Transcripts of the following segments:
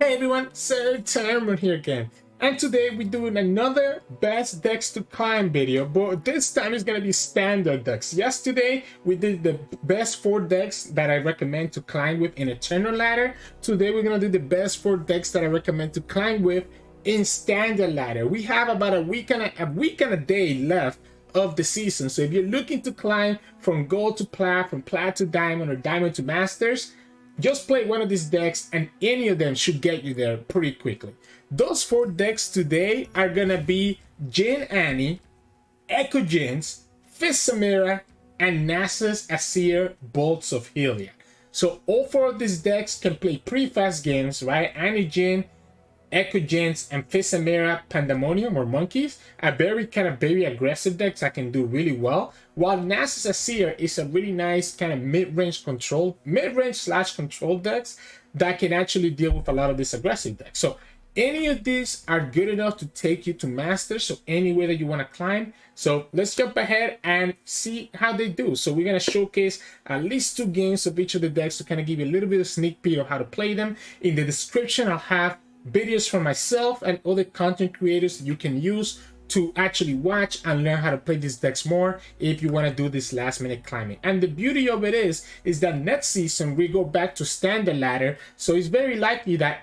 Hey everyone, Sirturmund here again, and today we're doing another best decks to climb video, but this time it's gonna be standard decks. Yesterday we did the best 4 decks that I recommend to climb with in Eternal Ladder. Today we're gonna do the best 4 decks that I recommend to climb with in Standard Ladder. We have about a week and a day left of the season, so if you're looking to climb from gold to plat, from plat to diamond, or diamond to masters, just play one of these decks and any of them should get you there pretty quickly. Those 4 decks today are gonna be Jhin Annie, Ekko Jinx, Fizz Samira, and Nasus Azir Bolts of Helia. So all 4 of these decks can play pretty fast games, right? Annie Jhin, Ekko Jinx, and Fizz Samira Pandemonium or Monkeys are very aggressive decks that can do really well, while Nasus Azir is a really nice kind of mid-range slash control decks that can actually deal with a lot of these aggressive decks. So any of these are good enough to take you to Masters, so any way that you want to climb. So let's jump ahead and see how they do. So we're going to showcase at least 2 games of each of the decks to kind of give you a little bit of sneak peek of how to play them. In the description I'll have videos from myself and other content creators that you can use to actually watch and learn how to play these decks more if you want to do this last minute climbing. And the beauty of it is that next season we go back to Standard Ladder, so it's very likely that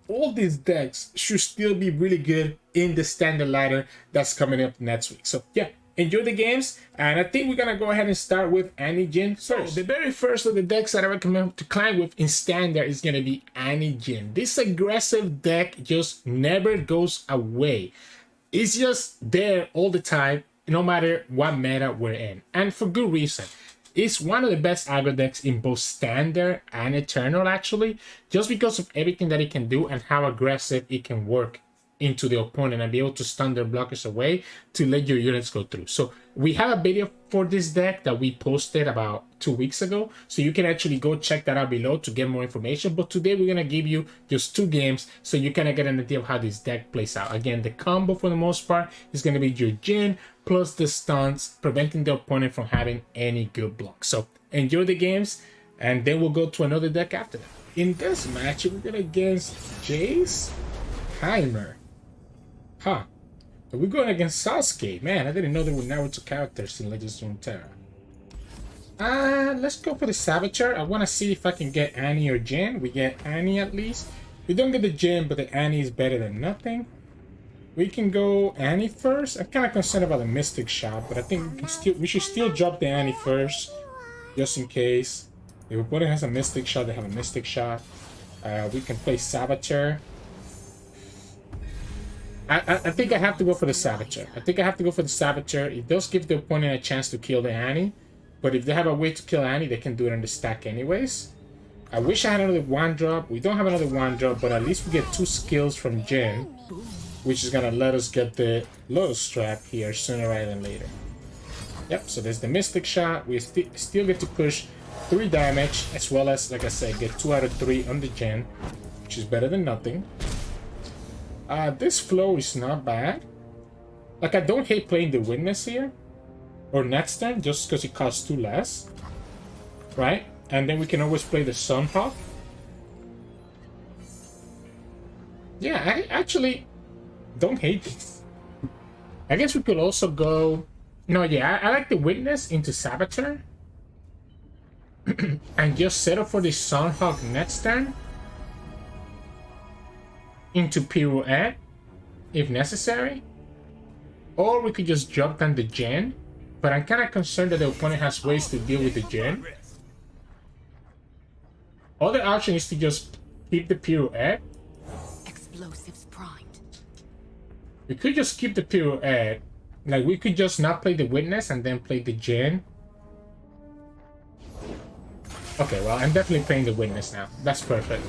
all these decks should still be really good in the Standard Ladder that's coming up next week. So yeah, enjoy the games, and I think we're gonna go ahead and start with Annie Jhin first. So the very first of the decks that I recommend to climb with in Standard is gonna be Annie Jhin. This aggressive deck just never goes away. It's just there all the time, no matter what meta we're in, and for good reason. It's one of the best aggro decks in both Standard and Eternal, actually, just because of everything that it can do and how aggressive it can work into the opponent and be able to stun their blockers away to let your units go through. So we have a video for this deck that we posted about 2 weeks ago, so you can actually go check that out below to get more information. But today we're gonna give you just 2 games so you kind of get an idea of how this deck plays out. Again, the combo for the most part is gonna be your Jhin plus the stuns, preventing the opponent from having any good blocks. So enjoy the games, and then we'll go to another deck after that. In this match, we're gonna against Jayce Heimerdinger. Huh. Are we going against Sasuke? Man, I didn't know there were Naruto characters in Legends of Runeterra. Let's go for the Saboteur. I want to see if I can get Annie or Jhin. We get Annie at least. We don't get the Jhin, but the Annie is better than nothing. We can go Annie first. I'm kind of concerned about the Mystic Shot, but I think we should still drop the Annie first, just in case. If the opponent has a Mystic Shot, they have a Mystic Shot. We can play Saboteur. I think I have to go for the Saboteur. It does give the opponent a chance to kill the Annie, but if they have a way to kill Annie, they can do it on the stack anyways. I wish I had another 1-drop. We don't have another 1-drop, but at least we get 2 skills from Jhin, which is gonna let us get the Lotus Trap here sooner rather than later. Yep, so there's the Mystic Shot. We still get to push 3 damage, as well as, like I said, get 2 out of 3 on the Jhin, which is better than nothing. This flow is not bad. Like, I don't hate playing the Witness here, or Netstand, just because it costs 2 less, right? And then we can always play the Sunhawk. Yeah, I actually don't hate this. I guess we could also go... No, yeah, I like the Witness into Saboteur. And just settle for the Sunhawk Netstand into Pirouette, if necessary. Or we could just drop down the Jhin, but I'm kind of concerned that the opponent has ways to deal with the Jhin. Other option is to just keep the Pirouette. Explosives primed. We could just keep the Pirouette. Like, we could just not play the Witness and then play the Jhin. Okay, well, I'm definitely playing the Witness now. That's perfect.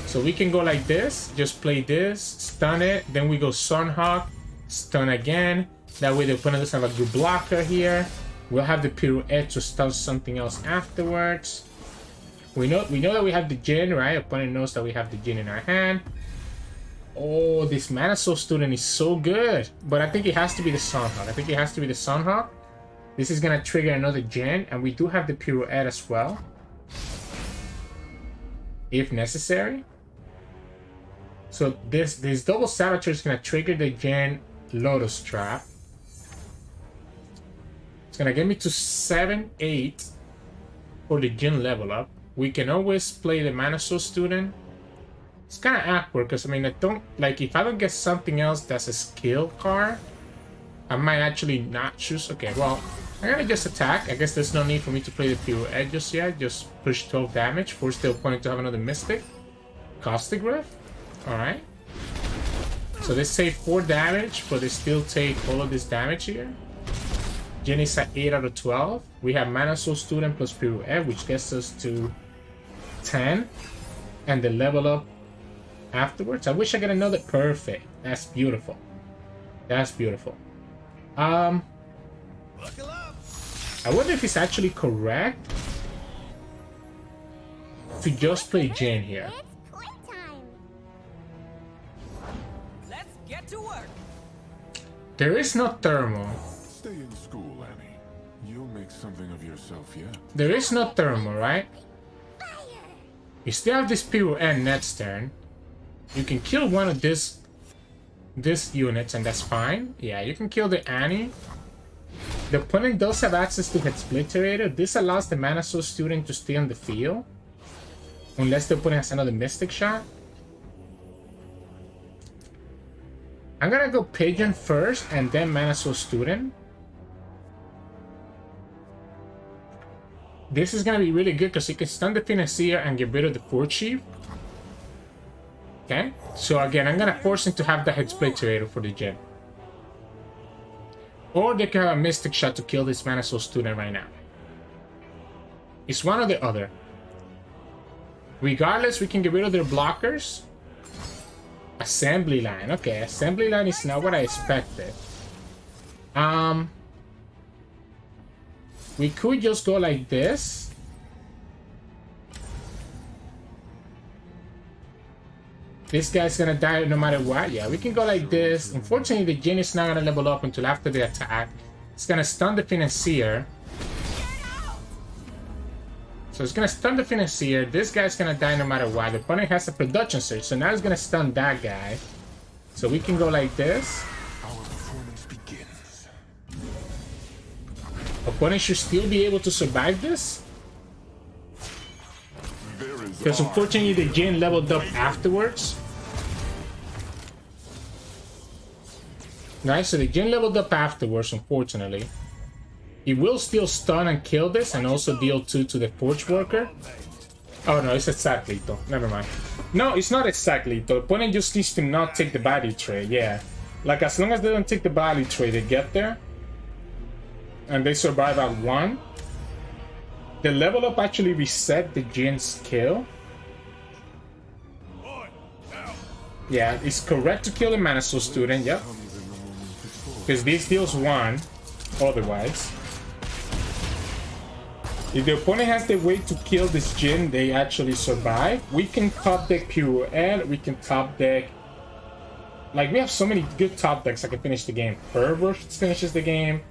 So we can go like this, just play this, stun it, then we go Sunhawk, stun again. That way the opponent doesn't have a good blocker here. We'll have the Pirouette to stun something else afterwards. We know that we have the Jhin, right? Opponent knows that we have the Jhin in our hand. Oh, this Mana Soul Student is so good. But I think it has to be the Sunhawk. This is gonna trigger another Jhin, and we do have the Pirouette as well, if necessary. So this double saboteur is gonna trigger the Jhin Lotus Trap. It's gonna get me to 7-8 for the Jhin level up. We can always play the Mana Soul student. It's kind of awkward because I mean I don't like if I don't get something else that's a skill card, I might actually not choose. Okay, well I'm gonna just attack. I guess there's no need for me to play the Pirouette just yet. Just push 12 damage, force the opponent to have another Mystic. Caustic Rift. Alright. So they save 4 damage, but they still take all of this damage here. Jhin is at 8 out of 12. We have Mana Soul Student plus Pirouette, which gets us to 10. And the level up afterwards. I wish I got another perfect. That's beautiful. That's beautiful. I wonder if it's actually correct to just play Jhin here. Let's get to work. There is no thermal. Stay in school, Annie. You'll make something of yourself yet. There is no thermal, right? You still have this Pirouette next turn. You can kill one of this units and that's fine. Yeah, you can kill the Annie. The opponent does have access to Head Splitterator. This allows the Mana Soul student to stay on the field. Unless the opponent has another Mystic Shot. I'm gonna go Pigeon first and then Mana Soul student. This is gonna be really good because you can stun the Financier and get rid of the Fort Chief. Okay, so again, I'm gonna force him to have the Head Splitterator for the Jhin. Or they can have a Mystic Shot to kill this Mana Soul student right now. It's one or the other. Regardless, we can get rid of their blockers. Assembly line. Okay, assembly line is not what I expected. We could just go like this. This guy's gonna die no matter what. Yeah, we can go like this. Unfortunately, the Jhin is not gonna level up until after the attack. It's gonna stun the Financier. So it's gonna stun the Financier. This guy's gonna die no matter what. The opponent has a production surge, so now it's gonna stun that guy. So we can go like this. Our performance begins. Opponent should still be able to survive this. Because unfortunately the Jhin leveled up afterwards. Nice, so the Jhin leveled up afterwards, unfortunately. He will still stun and kill this and also deal 2 to the Forge Worker. Oh no, it's exact lethal. Never mind. No, it's not exact lethal. The opponent just needs to not take the body trade, yeah. Like as long as they don't take the body trade, they get there. And they survive at 1. The level up actually reset the Jin's kill. Yeah, it's correct to kill the Mana Soul student, yep. Because this deals 1, otherwise. If the opponent has the way to kill this Jhin, they actually survive. We can top deck Pirouette, we can top deck... Like, we have so many good top decks that can finish the game. Pervert finishes the game.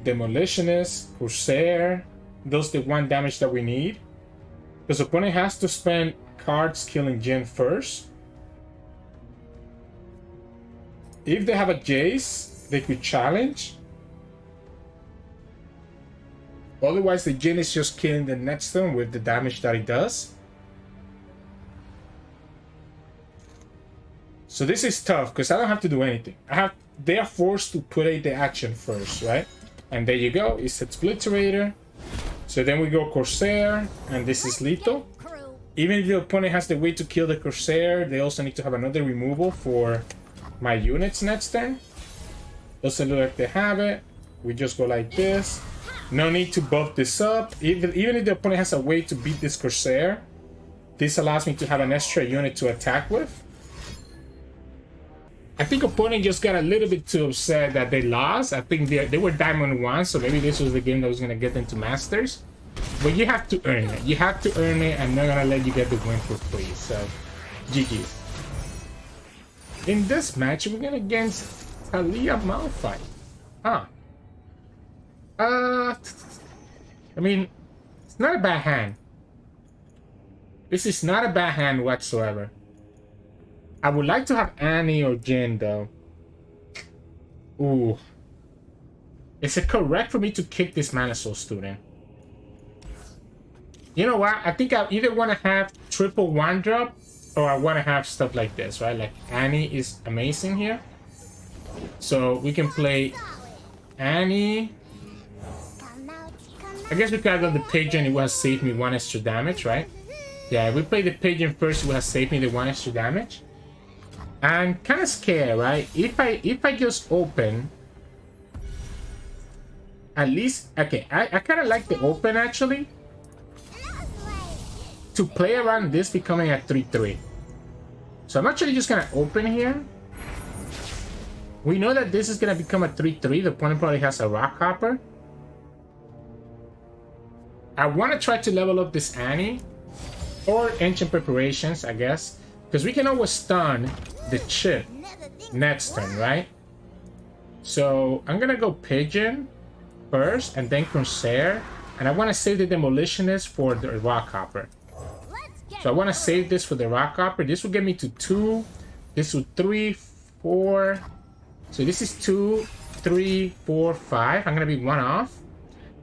Demolitionist, Corsair. Those the 1 damage that we need. Because the opponent has to spend cards killing Jhin first. If they have a Jayce, they could challenge. Otherwise, the Jhin is just killing the next turn with the damage that it does. So this is tough because I don't have to do anything. They are forced to put out the action first, right? And there you go. It's a Splitterator. So then we go Corsair, and this is lethal. Even if the opponent has the way to kill the Corsair, they also need to have another removal for my units next turn. Doesn't look like they have it. We just go like this. No need to buff this up. Even if the opponent has a way to beat this Corsair, this allows me to have an extra unit to attack with. I think opponent just got a little bit too upset that they lost. I think they were Diamond 1, so maybe this was the game that was going to get them to Masters. But you have to earn it. You have to earn it. I'm not going to let you get the win for free. So, GG. In this match, we're going against Taliyah Malphite. Huh. I mean, it's not a bad hand. This is not a bad hand whatsoever. I would like to have Annie or Jhin though. Ooh. Is it correct for me to kick this Mana Soul student? You know what? I think I either want to have triple one drop or I want to have stuff like this, right? Like Annie is amazing here. So we can play Annie. I guess we could have done the Pigeon. It would have saved me 1 extra damage, right? Yeah, if we play the Pigeon first, it would have saved me the 1 extra damage. I'm kind of scared, right? If I just open, at least okay. I kind of like the open actually. To play around this becoming a 3-3. So I'm actually just gonna open here. We know that this is gonna become a 3-3. The opponent probably has a Rock Hopper. I want to try to level up this Annie or Ancient Preparations, I guess, because we can always stun the chip next turn, right? So I'm gonna go Pigeon first and then Corsair, and I want to save the Demolitionist for the Rock Hopper. So I want to save this for the Rock Hopper. This will get me to 2. This will 3, 4. So this is 2, 3, 4, 5. I'm gonna be 1 off.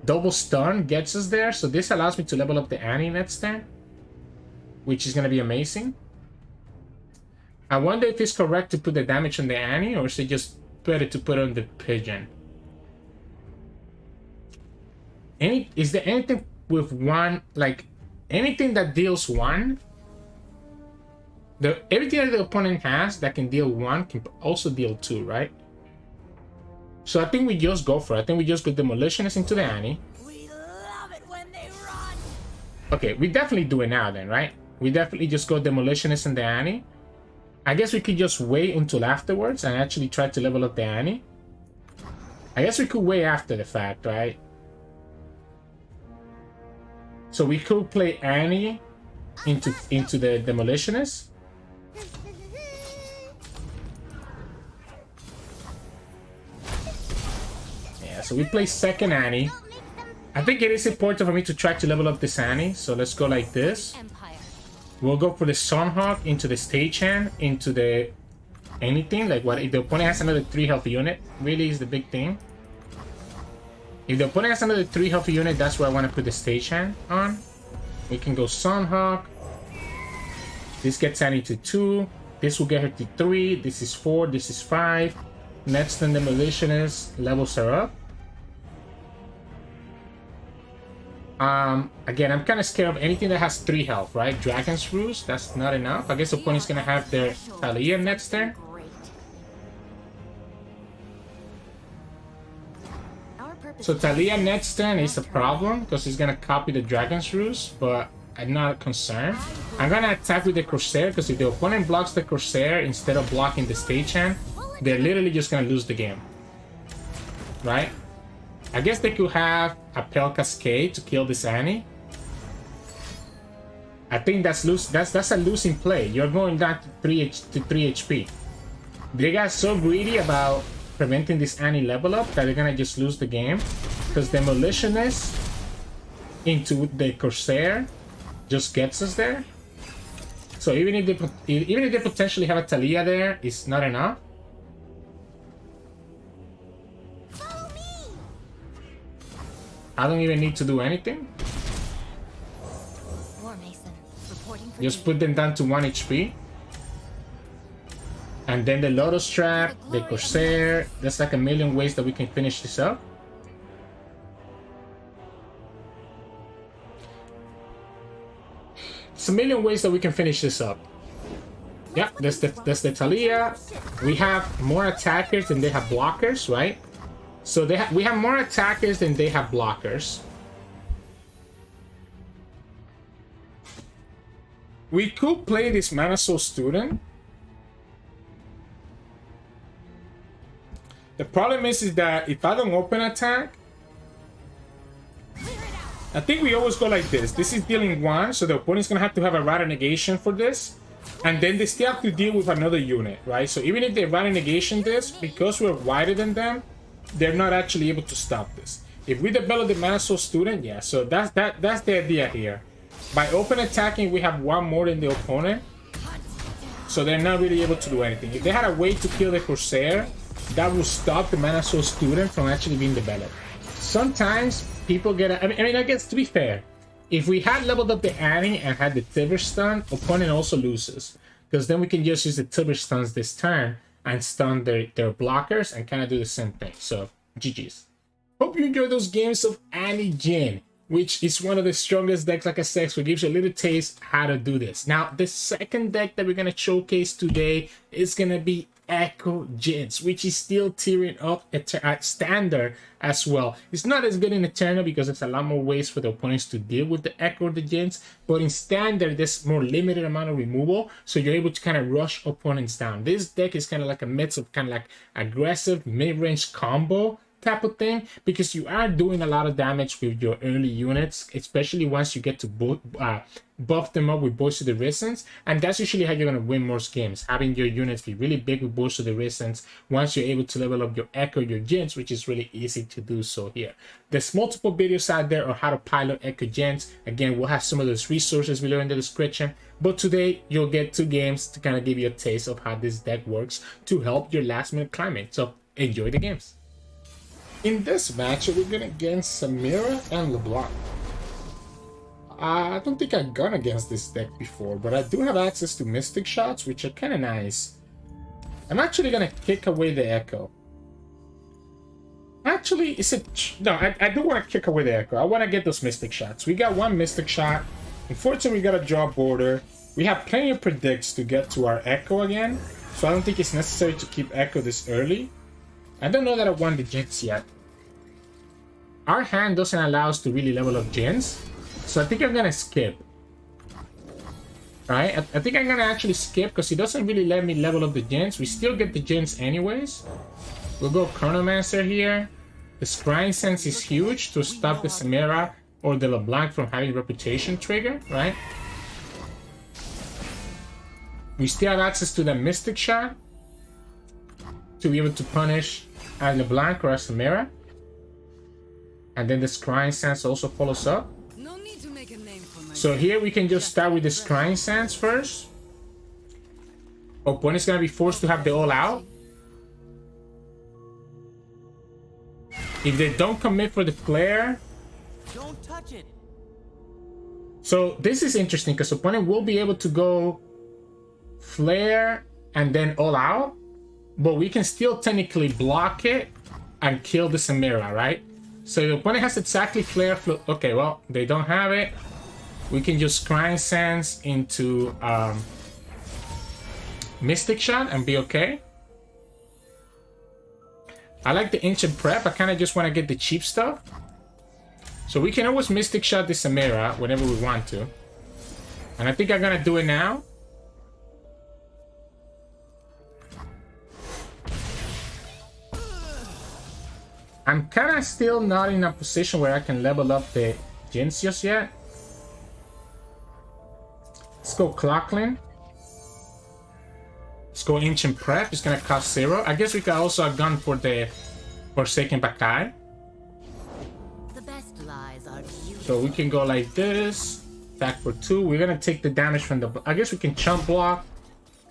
Double stun gets us there, so this allows me to level up the Annie next turn, which is going to be amazing. I wonder if it's correct to put the damage on the Annie, or is it just better to put on the Pigeon? Is there anything with 1, like anything that deals 1? Everything that the opponent has that can deal 1 can also deal 2, right? So I think we just go for it. I think we just go Demolitionist into the Annie. We love it when they run. Okay, we definitely do it now then, right? We definitely just go Demolitionist in the Annie. I guess we could just wait until afterwards and actually try to level up the Annie. I guess we could wait after the fact, right? So we could play Annie into the Demolitionist. So we play second Annie. I think it is important for me to try to level up this Annie. So let's go like this. We'll go for the Sunhawk into the Stagehand, into the anything. Like what if the opponent has another 3 health unit? Really is the big thing. If the opponent has another 3 health unit, that's where I want to put the Stagehand on. We can go Sunhawk. This gets Annie to 2. This will get her to 3. This is 4. This is 5. Next, then Demolitionist levels her up. Again, I'm kind of scared of anything that has 3 health, right? Dragon's Roost, that's not enough. I guess the opponent's gonna have their Taliyah next turn. So Taliyah next turn is a problem because he's gonna copy the Dragon's Roost, but I'm not concerned. I'm gonna attack with the Corsair because if the opponent blocks the Corsair instead of blocking the Stagehand, they're literally just gonna lose the game, right? I guess they could have a Pale Cascade to kill this Annie. I think that's a losing play. You're going down to 3 HP. They got so greedy about preventing this Annie level up that they're gonna just lose the game because Demolitionist into the Corsair just gets us there. So even if they potentially have a Taliyah there, it's not enough. I don't even need to do anything. Just put them down to 1 HP. And then the Lotus Trap, the Corsair. There's like a million ways that we can finish this up. It's a million ways that we can finish this up. Yeah, that's the Taliyah. We have more attackers than they have blockers, right? So we have more attackers than they have blockers. We could play this Mana Soul student. The problem is that if I don't open attack, I think we always go like this. This is dealing 1, so the opponent's gonna have to have a Rider Negation for this. And then they still have to deal with another unit, right? So even if they Rider Negation this, because we're wider than them, they're not actually able to stop this. If we develop the Mana Soul student, yeah, so that's the idea here. By open attacking, we have 1 more than the opponent. So they're not really able to do anything. If they had a way to kill the Corsair, that would stop the Mana Soul student from actually being developed. Sometimes people get... I mean, I guess to be fair, if we had leveled up the Annie and had the Tibber stun, opponent also loses. Because then we can just use the Tibber stuns this turn and stun their blockers and kind of do the same thing. So, GG's. Hope you enjoyed those games of Annie Jhin, which is one of the strongest decks, like I said, so it gives you a little taste how to do this. Now, the second deck that we're going to showcase today is going to be Ekko Jinx, which is still tearing up at standard as well. It's not as good in Eternal because there's a lot more ways for the opponents to deal with the Ekko or the Jinx, but in standard there's more limited amount of removal, so you're able to kind of rush opponents down. This deck is kind of like a mix of kind of like aggressive mid-range combo type of thing, because you are doing a lot of damage with your early units, especially once you get to buff them up with Voice of the Resistance, and that's usually how you're going to win most games, having your units be really big with Voice of the Resistance once you're able to level up your Ekko, your Jinx, which is really easy to do so here. There's multiple videos out there on how to pilot Ekko Jinx. Again, we'll have some of those resources below in the description, but today you'll get 2 games to kind of give you a taste of how this deck works to help your last minute climbing. So enjoy the games. In this match, we're going against Samira and LeBlanc. I don't think I've gone against this deck before, but I do have access to Mystic Shots, which are kind of nice. I'm actually going to kick away the Ekko. Actually, is it... No, I do want to kick away the Ekko. I want to get those Mystic Shots. We got 1 Mystic Shot. Unfortunately, we got to draw border. We have plenty of predicts to get to our Ekko again, so I don't think it's necessary to keep Ekko this early. I don't know that I won the Jinx yet. Our hand doesn't allow us to really level up Jinx, so I think I'm gonna skip. Right? I think I'm gonna actually skip because it doesn't really let me level up the Jinx. We still get the Jinx anyways. We'll go Chronomancer here. The Scrying Sense is huge to stop the Samira or the LeBlanc from having Reputation trigger, right? We still have access to the Mystic Shot to be able to punish a LeBlanc or a Samira. And then the Scrying Sense also follows up. No need to make a name for So here we can just start with the Scrying Sense first. Opponent's gonna be forced to have the all out. If they don't commit for the flare, don't touch it. So this is interesting because opponent will be able to go flare and then all out, but we can still technically block it and kill the Samira, right? So the opponent has exactly flare. Okay, well, they don't have it. We can just Scrying Sense into Mystic Shot and be okay. I like the Ancient Prep. I kind of just want to get the cheap stuff. So we can always Mystic Shot the Samira whenever we want to. And I think I'm going to do it now. I'm kind of still not in a position where I can level up the Jinx just yet. Let's go Clockland. Let's go Ancient Prep. It's going to cost 0. I guess we could also have gone for the Forsaken Bakai. The best lies are So we can go like this. Attack for 2. We're going to take the damage from the... I guess we can Chump Block.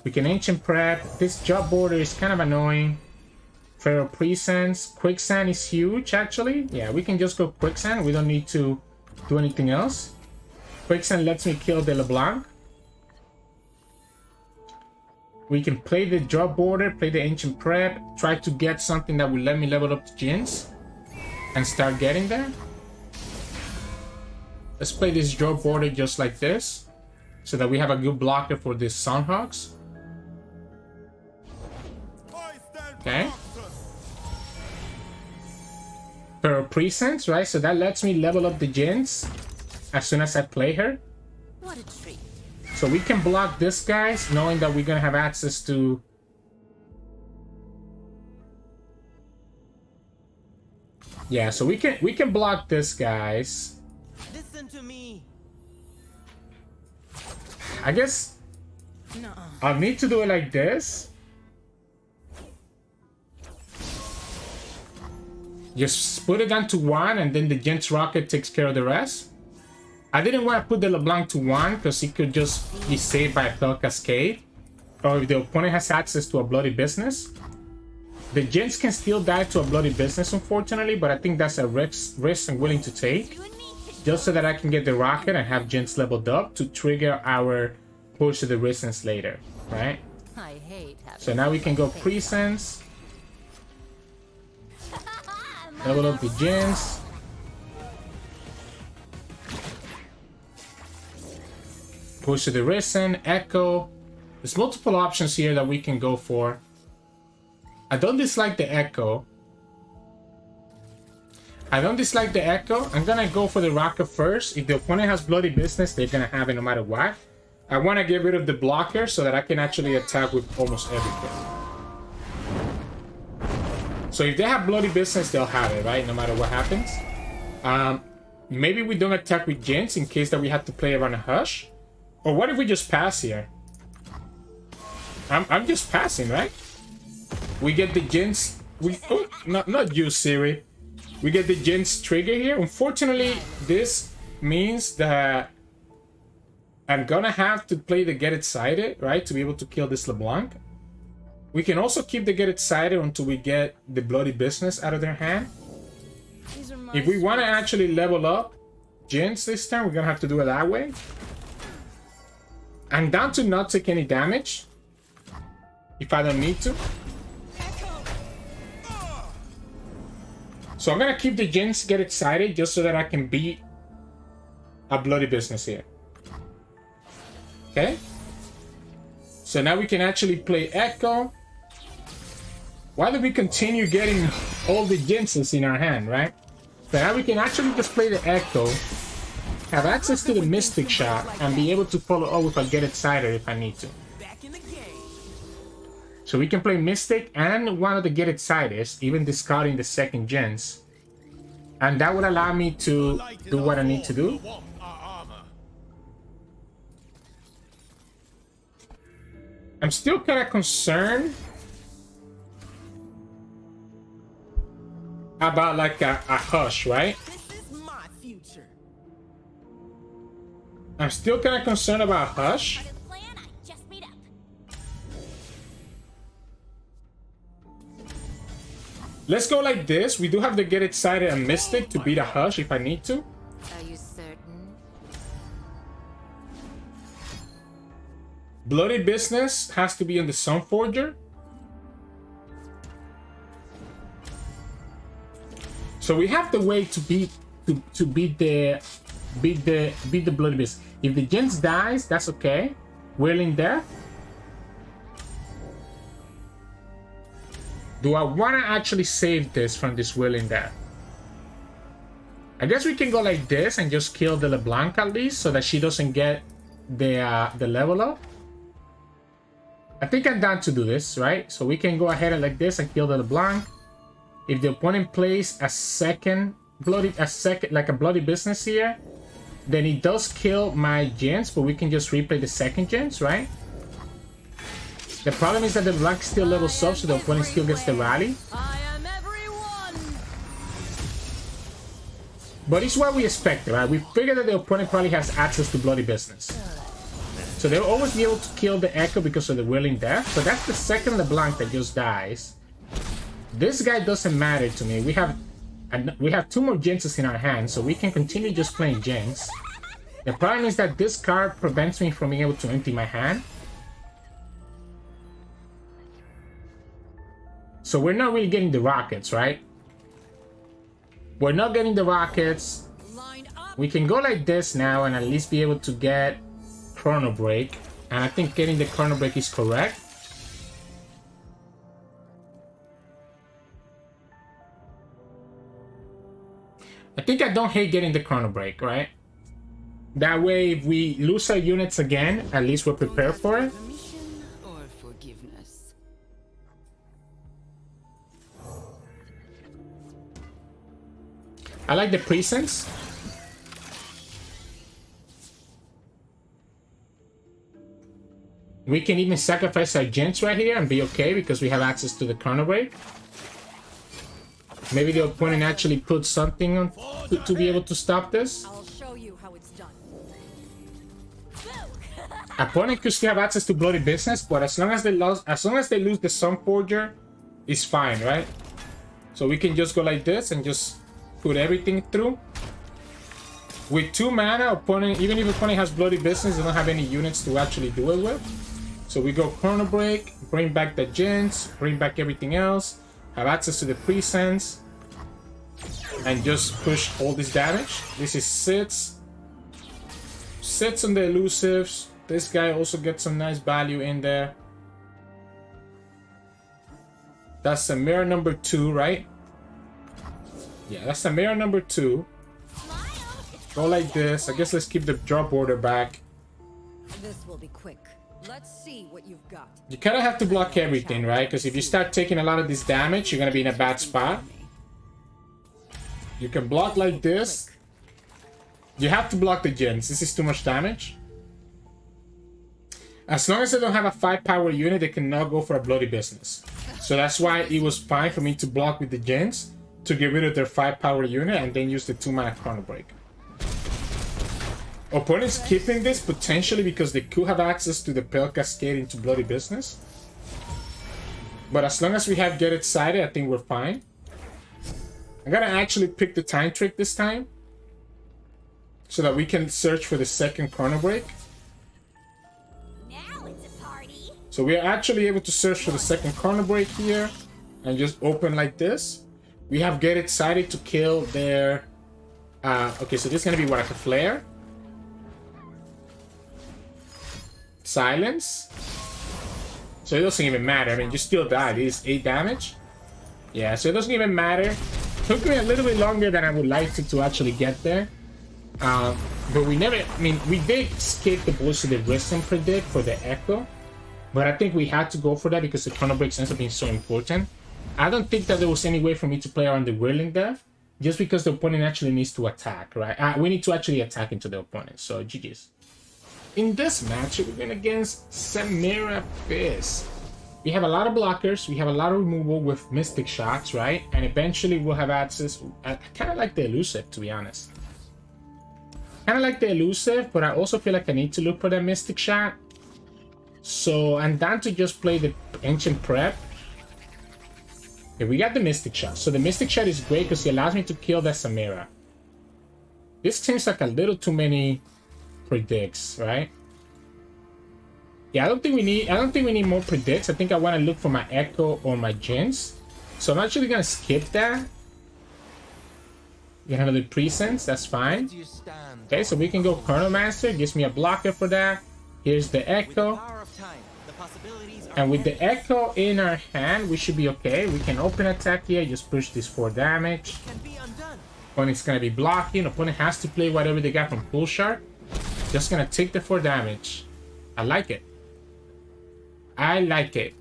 We can Ancient Prep. This job border is kind of annoying. Feral Presence. Quicksand is huge, actually. Yeah, we can just go Quicksand. We don't need to do anything else. Quicksand lets me kill the LeBlanc. We can play the drop border, play the Ancient Prep, try to get something that will let me level up the Jinx and start getting there. Let's play this drop border just like this so that we have a good blocker for this Sunhawks. Okay. Feral Presence, right? So that lets me level up the Jinx as soon as I play her. What a treat. So we can block this, guys, knowing that we're gonna have access to... Yeah, so we can block this, guys. Listen to me. I guess I'll need to do it like this. Just put it down to 1 and then the Jinx Rocket takes care of the rest. I didn't want to put the LeBlanc to 1 because he could just be saved by a Fell Cascade. or if the opponent has access to a bloody business. The Jins can still die to a bloody business, unfortunately, but I think that's a risk I'm willing to take. Just so that I can get the rocket and have Jins leveled up to trigger our push to the resistance later, right? I hate having So now we can go presence. Level up the Jins. Push to the Risen, Ekko. There's multiple options here that we can go for. I don't dislike the Ekko. I'm gonna go for the rocket first. If the opponent has bloody business, they're gonna have it no matter what. I want to get rid of the blocker so that I can actually attack with almost everything. So if they have bloody business, they'll have it, right? No matter what happens. Maybe we don't attack with Jins in case that we have to play around a Hush. Or what if we just pass here? I'm just passing, right? We get the Jins. Oh, not you, Siri. We get the Jins trigger here. Unfortunately, this means that I'm gonna have to play the Get Excited, right? To be able to kill this LeBlanc. We can also keep the Get Excited until we get the bloody business out of their hand. If we want to actually level up Jins this time, we're gonna have to do it that way. I'm down to not take any damage if I don't need to. So I'm gonna keep the Jins Get Excited just so that I can beat a bloody business here. Okay? So now we can actually play Ekko. Why do we continue getting all the Jinses in our hand, right? So now we can actually just play the Ekko, have access to the Mystic Shot, and be able to follow up with a Get Excited if I need to. So we can play Mystic and one of the Get Exciteds, even discarding the second Jins. And that would allow me to do what I need to do. I'm still kind of concerned about like a Hush, right? This is my future. I'm still kind of concerned about Hush. Let's go like this. We do have to Get Excited and Mystic to beat a Hush if I need to. Are you certain? Bloody Business has to be on the Sunforger. So we have the way to beat the Bloody Business. If the Jins dies, that's okay. Willing Death. Do I want to actually save this from this Willing Death? I guess we can go like this and just kill the LeBlanc at least so that she doesn't get the level up. I think I'm down to do this, right? So we can go ahead and like this and kill the LeBlanc. If the opponent plays like a bloody business here, then he does kill my Jins, but we can just replay the second Jins, right? The problem is that the LeBlanc still levels up, so the opponent still gets the rally. I am everyone. But it's what we expected, right? We figured that the opponent probably has access to bloody business. So they'll always be able to kill the Ekko because of the Willing Death. So that's the second LeBlanc that just dies. This guy doesn't matter to me. We have two more Jinses in our hand, so we can continue just playing Jins. The problem is that this card prevents me from being able to empty my hand. So we're not really getting the rockets, right? We're not getting the rockets. We can go like this now and at least be able to get Chrono Break. And I think getting the Chrono Break is correct. I think I don't hate getting the Chrono Break, right? That way, if we lose our units again, at least we're prepared for it. Permission or forgiveness? I like the presence. We can even sacrifice our Jins right here and be okay because we have access to the Chrono Break. Maybe the opponent actually puts something on to be able to stop this. I'll show you how it's done. Opponent could still have access to bloody business, but as long as they lose the Sunforger, it's fine, right? So we can just go like this and just put everything through. With 2 mana, opponent, even if opponent has bloody business, they don't have any units to actually do it with. So we go Chrono Break, bring back the Jins, bring back everything else, have access to the Presence, and just push all this damage. This is sits on the elusives. This guy also gets some nice value in there. That's Samira number 2, right? Yeah, that's Samira number 2. Go like this. I guess let's keep the drop order back. This will be quick. Let's see what you've got. You kind of have to block everything, right? Because if you start taking a lot of this damage, you're going to be in a bad spot. You can block like this. You have to block the gens. This is too much damage. As long as they don't have a 5-power unit, they cannot go for a bloody business. So that's why it was fine for me to block with the gens to get rid of their 5-power unit and then use the 2-mana Chrono Break. Opponents keeping this potentially because they could have access to the Pale Cascade into bloody business. But as long as we have Get Excited, I think we're fine. I'm gonna actually pick the Time Trick this time so that we can search for the second Chrono Break. Now it's a party. So we are actually able to search for the second Chrono Break here and just open like this. We have Get Excited to kill their... okay, so this is gonna be what, like a Flare? Silence. So it doesn't even matter. I mean, you still died. It is 8 damage. Yeah, so it doesn't even matter. Took me a little bit longer than I would like to actually get there. But we never... I mean, we did skip the Voice of the Risen predict for the Ekko. But I think we had to go for that because the Chrono Breaks ends up being so important. I don't think that there was any way for me to play around the Whirling Death. Just because the opponent actually needs to attack, right? We need to actually attack into the opponent. So, GG's. In this match, we're going against Samira Fizz. We have a lot of blockers. We have a lot of removal with Mystic Shots, right? And eventually we'll have access. I kind of like the Elusive, to be honest. Kind of like the Elusive, but I also feel like I need to look for that Mystic Shot. So I'm down to just play the Ancient Prep. Okay, we got the Mystic Shot. So the Mystic Shot is great because it allows me to kill that Samira. This seems like a little too many predicts, right? Yeah, I don't think we need more predicts. I think I want to look for my Ekko or my Jins. So I'm actually gonna skip that. Get another Presence, that's fine. Okay, so we can go Chronomancer, gives me a blocker for that. Here's the Ekko. And with the Ekko in our hand, we should be okay. We can open attack here, just push this 4 damage. Opponent's gonna be blocking. Opponent has to play whatever they got from Pool Shark. Just gonna take the 4 damage. I like it. I like it.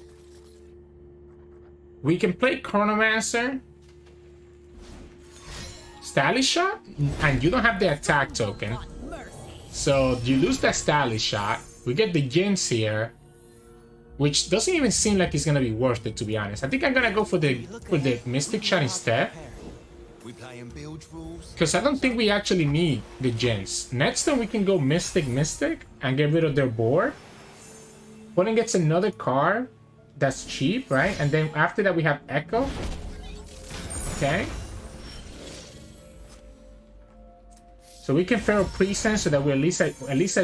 We can play Chronomancer. Stylish Shot? And you don't have the attack token. So you lose that Stylish Shot. We get the Jins here. Which doesn't even seem like it's gonna be worth it, to be honest. I think I'm gonna go for the Mystic Shot instead. Because I don't think we actually need the Jins. Next time we can go Mystic and get rid of their board. Opponent gets another card that's cheap, right? And then after that we have Ekko. Okay. So we can Feral Presence so that we're at least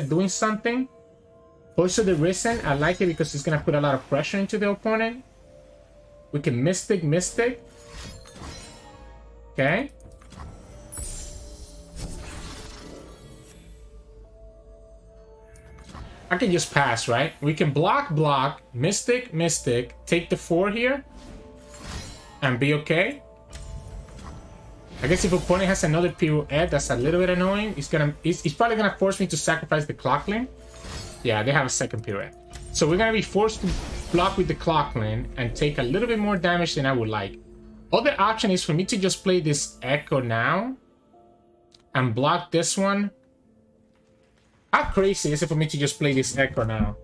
doing something. Voice of the Risen, I like it because it's gonna put a lot of pressure into the opponent. We can Mystic. Okay. I can just pass, right? We can block, Mystic, take the 4 here, and be okay. I guess if opponent has another pirouette, that's a little bit annoying. It's probably gonna force me to sacrifice the Clockling. Yeah, they have a second pirouette. So we're gonna be forced to block with the Clockling and take a little bit more damage than I would like. Other option is for me to just play this Ekko now and block this one. How crazy is it for me to just play this Ekko now?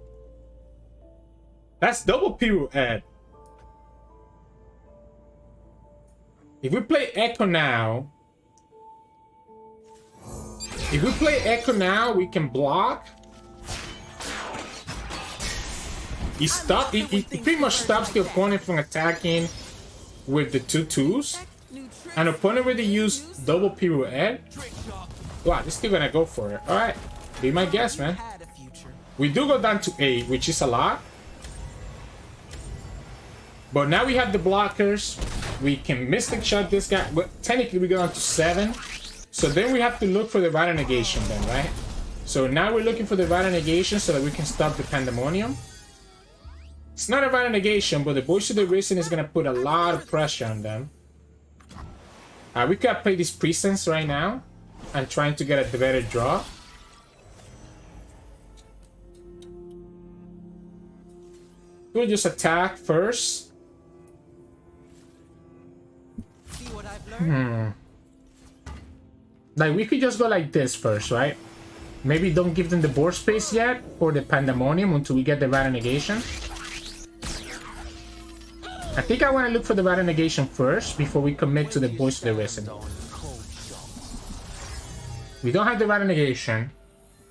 That's double pirouette. If we play Ekko now, we can block. It pretty much stops the opponent from attacking with the 2/2s. An opponent where they use double pirouette. Wow, this still gonna go for it. Alright, be my guess, man. We do go down to 8, which is a lot. But now we have the blockers. We can Mystic Shot this guy. But technically we go down to 7. So then we have to look for the Rider Negation then, right? So now we're looking for the Rider Negation so that we can stop the Pandemonium. It's not a Rider Negation, but the Voice of the Risen is going to put a lot of pressure on them. We could play this Presence right now and trying to get a better draw. We'll just attack first. See what I've learned? Like, we could just go like this first, right? Maybe don't give them the board space yet for the Pandemonium until we get the Rider Negation. I think I want to look for the Rider Negation first before we commit to the Voice of the Risen. We don't have the Rider Negation.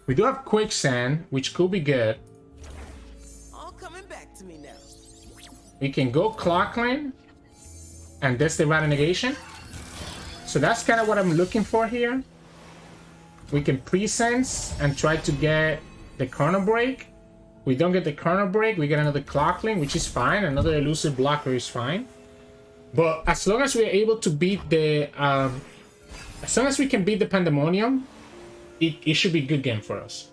We do have Quicksand, which could be good. All coming back to me now. We can go Clockland, and that's the Rider Negation. So that's kind of what I'm looking for here. We can Presence and try to get the Chrono Break. We don't get the Chrono Break, we get another Clockling, which is fine. Another elusive blocker is fine. But as long as we're able to beat the... as long as we can beat the Pandemonium, it should be a good game for us.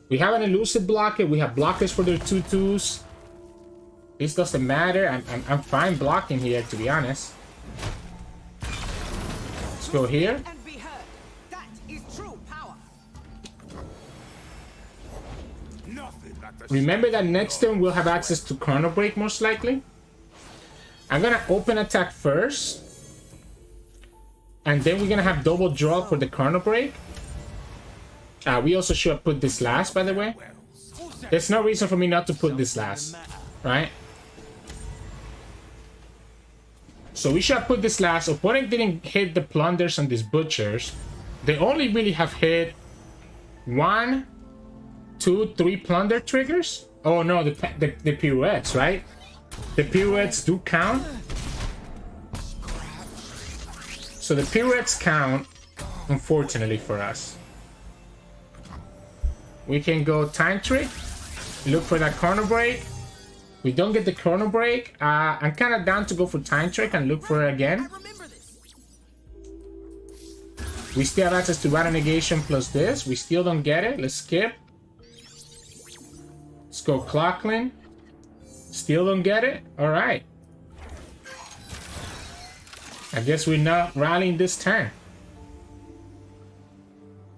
We have an elusive blocker, we have blockers for their 2/2s. This doesn't matter, I'm fine blocking here, to be honest. Let's go here. And be heard. That is true power. Remember that next turn we'll have access to Chrono Break most likely. I'm gonna open attack first. And then we're gonna have double draw for the Chrono Break. We also should have put this last, by the way. There's no reason for me not to put this last, right? So we should have put this last. Opponent didn't hit the plunders on these butchers. They only really have hit 1, 2, 3 plunder triggers. Oh no, the pirouettes, right? The pirouettes do count. So the pirouettes count, unfortunately for us. We can go Time Trick, look for that Chrono Break. We don't get the Chrono Break. I'm kind of down to go for Time Trick and look for it again. We still have access to Rider Negation plus this. We still don't get it. Let's skip. Let's go Clockland. Still don't get it. All right. I guess we're not rallying this turn.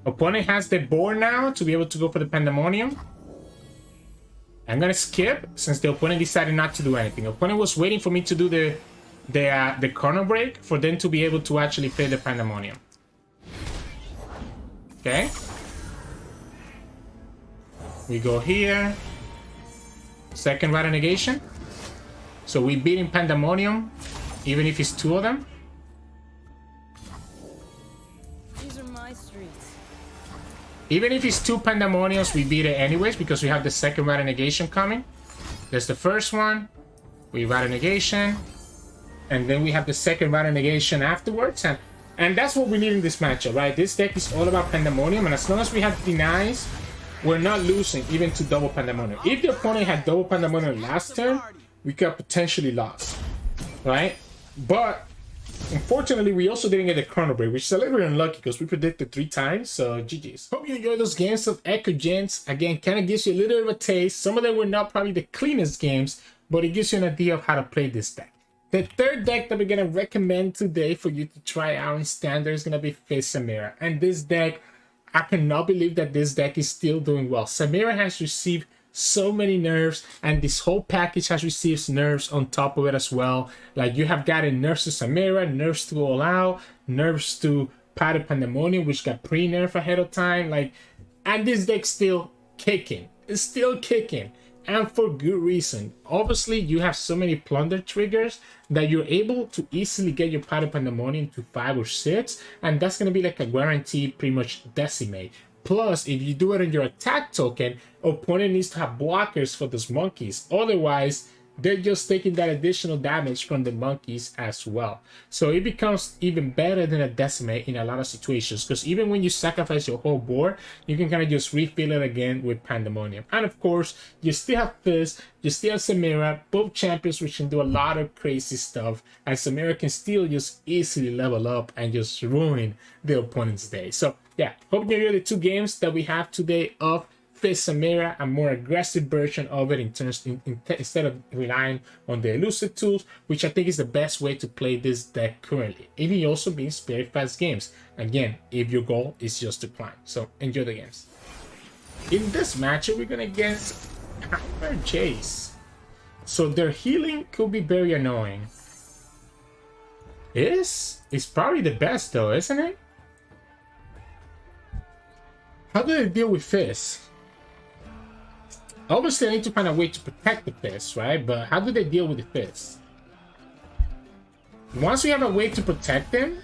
Opponent has the board now to be able to go for the Pandemonium. I'm gonna skip since the opponent decided not to do anything. Opponent was waiting for me to do the Chrono Break for them to be able to actually play the Pandemonium. Okay. We go here. Second Rider Negation. So we beat in Pandemonium, even if it's 2 of them. These are my streets. Even if it's 2 Pandemoniums, we beat it anyways because we have the second Rider Negation coming. There's the first one. We Rider Negation. And then we have the second Rider Negation afterwards. And that's what we need in this matchup, right? This deck is all about Pandemonium. And as long as we have denies, we're not losing even to double Pandemonium. If the opponent had double Pandemonium last turn, we could have potentially lost, right? But unfortunately, we also didn't get the Chrono Break, which is a little bit unlucky because we predicted 3 times, so GG's. Hope you enjoyed those games of Ekko Jinx. Again, kind of gives you a little bit of a taste. Some of them were not probably the cleanest games, but it gives you an idea of how to play this deck. The third deck that we're going to recommend today for you to try out in Standard is going to be Fizz Samira. And this deck, I cannot believe that this deck is still doing well. Samira has received so many nerfs, and this whole package has received nerfs on top of it as well. Like, you have gotten nerfs to Samira, nerfs to All Out, nerfs to Pot of Pandemonium, which got pre-nerf ahead of time. Like, and this deck's still kicking. It's still kicking, and for good reason. Obviously, you have so many plunder triggers that you're able to easily get your Pot of Pandemonium to 5 or 6, and that's going to be like a guaranteed pretty much decimate. Plus, if you do it on your attack token, opponent needs to have blockers for those monkeys. Otherwise, they're just taking that additional damage from the monkeys as well. So it becomes even better than a decimate in a lot of situations, because even when you sacrifice your whole board, you can kind of just refill it again with Pandemonium. And of course, you still have Fizz, you still have Samira, both champions which can do a lot of crazy stuff, and Samira can still just easily level up and just ruin the opponent's day. So yeah, hope you enjoy the 2 games that we have today of Fizz Samira, a more aggressive version of it instead of relying on the elusive tools, which I think is the best way to play this deck currently. It also means very fast games, again, if your goal is just to climb. So enjoy the games. In this matchup, we're gonna get Heimer Jayce. So their healing could be very annoying. It's probably the best though, isn't it? How do they deal with Fizz? Obviously, I need to find a way to protect the Fizz, right? But how do they deal with the Fizz? Once we have a way to protect them...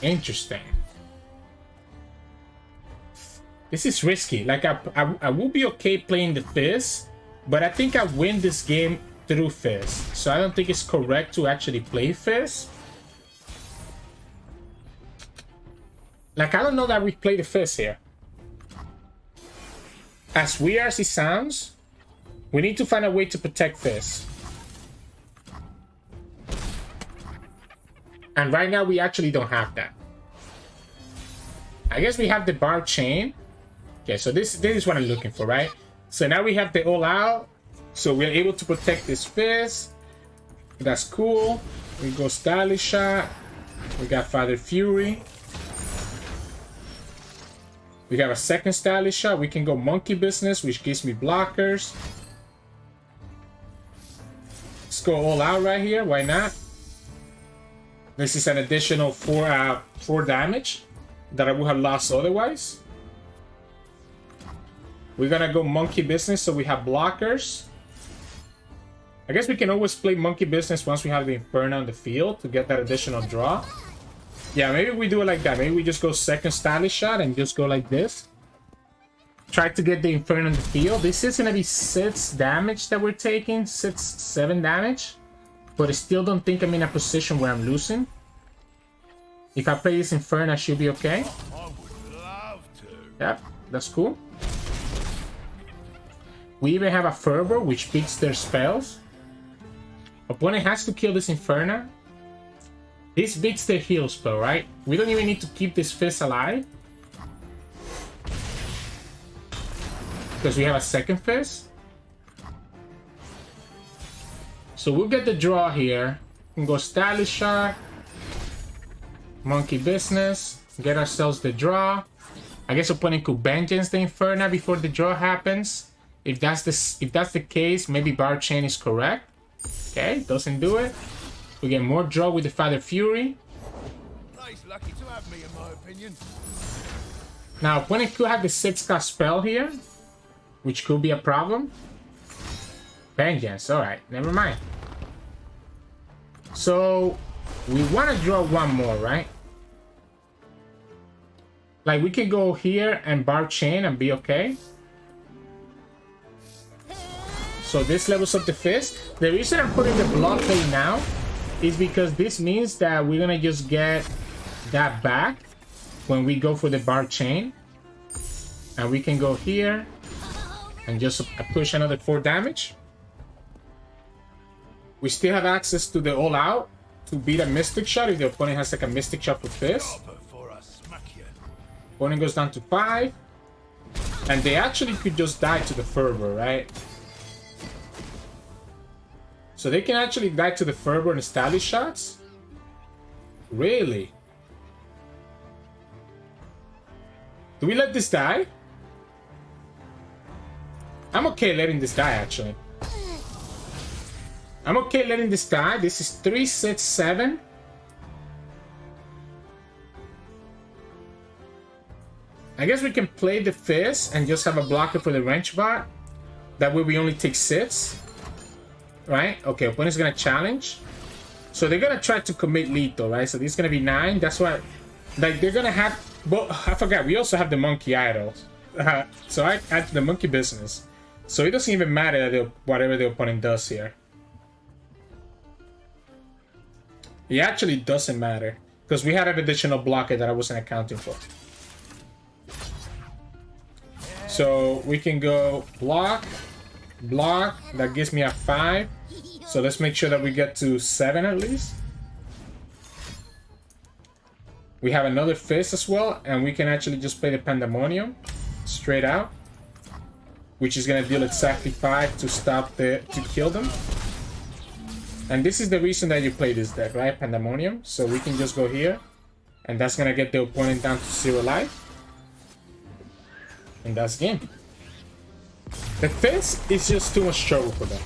Interesting. This is risky. Like, I will be okay playing the Fizz, but I think I win this game through Fizz. So I don't think it's correct to actually play Fizz. Like, I don't know that we play the Fizz here. As weird as it sounds, we need to find a way to protect Fizz. And right now, we actually don't have that. I guess we have the bar chain. Okay, so this is what I'm looking for, right? So now we have the all out. So we're able to protect this Fizz. That's cool. We go Stylish Shot. We got Father Fury. We have a second Stylish Shot. We can go Monkey Business, which gives me blockers. Let's go all out right here. Why not? This is an additional 4 damage that I would have lost otherwise. We're gonna go Monkey Business, so we have blockers. I guess we can always play Monkey Business once we have the Inferno on the field to get that additional draw. Yeah, maybe we do it like that. Maybe we just go second Stylish Shot and just go like this. Try to get the Inferno on the field. This is going to be 6 damage that we're taking. 7 damage. But I still don't think I'm in a position where I'm losing. If I play this Inferno, I should be okay. I would love to. Yep, that's cool. We even have a Fervor, which beats their spells. Opponent has to kill this Inferno. This beats their heal spell, right? We don't even need to keep this Fizz alive. Because we have a second Fizz. So we'll get the draw here. We can go Stylish Shot. Monkey Business. Get ourselves the draw. I guess opponent could Vengeance the Inferno before the draw happens. If that's the case, maybe Bar Chain is correct. Okay, doesn't do it. We get more draw with the Father Fury. Nice, lucky to have me, in my opinion. Now, opponent could have the 6-cast spell here, which could be a problem. Vengeance, alright, never mind. So, we want to draw one more, right? Like, we can go here and Bar Chain and be okay. So this levels up the Fizz. The reason I'm putting the block play now is because this means that we're gonna just get that back when we go for the Bar Chain. And we can go here and just push another 4 damage. We still have access to the All Out to beat a Mystic Shot if the opponent has like a Mystic Shot for Fizz. Opponent goes down to 5. And they actually could just die to the Fervor, right? So they can actually die to the Fervor and Stylish Shots? Really? Do we let this die? I'm okay letting this die, actually. I'm okay letting this die. This is 3, 6, 7. I guess we can play the Fizz and just have a blocker for the Wrench Bot. That way we only take 6. Right? Okay, opponent's gonna challenge. So they're gonna try to commit lethal, right? So this is gonna be 9. That's why, like, they're gonna have. Well, I forgot. We also have the monkey idols. So I add the monkey business. So it doesn't even matter whatever the opponent does here. It actually doesn't matter because we had an additional blocker that I wasn't accounting for. So we can go block, block. That gives me a 5. So let's make sure that we get to 7 at least. We have another Fizz as well, and we can actually just play the Pandemonium straight out, which is gonna deal exactly 5 to stop to kill them. And this is the reason that you play this deck, right? Pandemonium. So we can just go here, and that's gonna get the opponent down to 0 life. And that's game. The Fizz is just too much trouble for them.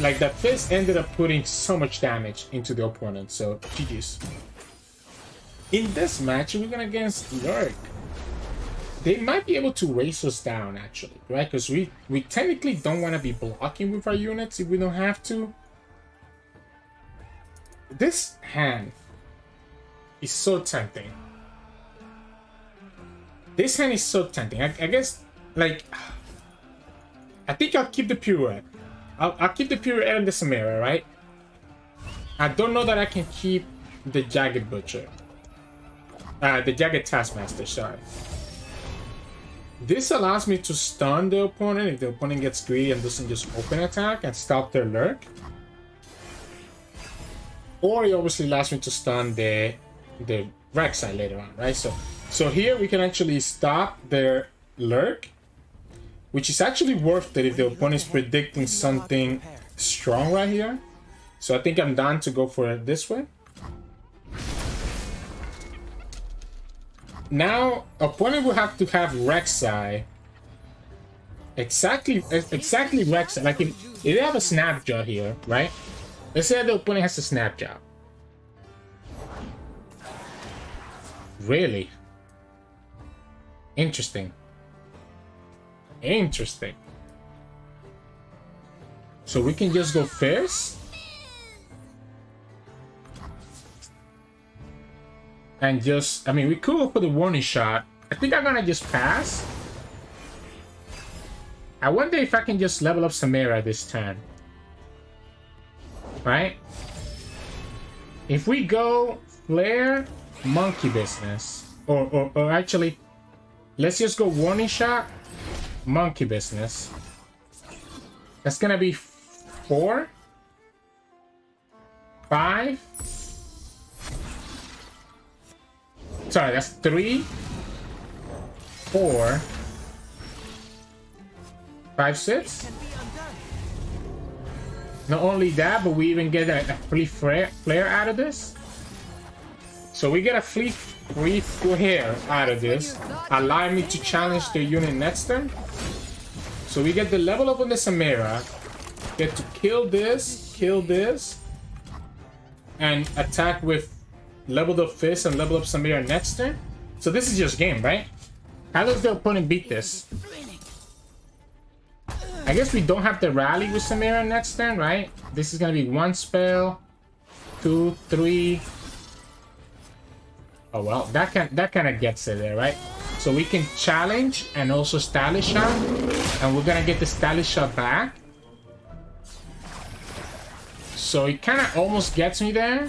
Like that Fizz ended up putting so much damage into the opponent, so GG's. In this match, we're gonna against Lurk. They might be able to race us down, actually, right? Because we technically don't want to be blocking with our units if we don't have to. This hand is so tempting. This hand is so tempting. I guess, like, I think I'll keep the Pirouette. I'll keep the Pirouette and the Samira, right? I don't know that I can keep the Jagged Butcher. The Jagged Taskmaster, sorry. This allows me to stun the opponent if the opponent gets greedy and doesn't just open attack and stop their Lurk. Or it obviously allows me to stun the Rek'Sai later on, right? So here we can actually stop their Lurk, which is actually worth it if the opponent is predicting something strong right here. So I think I'm down to go for it this way. Now, opponent will have to have Rek'Sai. Exactly Rek'Sai. Like if they have a Snapjaw here, right? Let's say the opponent has a Snapjaw. Really? Interesting. Interesting. So we can just go Fizz. And just, I mean, we could go for the warning shot. I think I'm gonna just pass. I wonder if I can just level up Samira this turn. Right? If we go Flare, Monkey Business. Or actually, let's just go warning shot, Monkey Business. That's gonna be 4, 5. Sorry, that's 3, 4, 5, 6. Not only that, but we even get a free flare out of this. So we get a free flare out of this, allowing me to challenge the unit next turn. So we get the level up on the Samira, get to kill this, and attack with leveled up Fizz and level up Samira next turn. So this is just game, right? How does the opponent beat this? I guess we don't have to rally with Samira next turn, right? This is gonna be 1 spell, 2, 3. Oh well, that kind of gets it there, right? So we can challenge and also stylish shot, and we're gonna get the stylish shot back. So it kind of almost gets me there,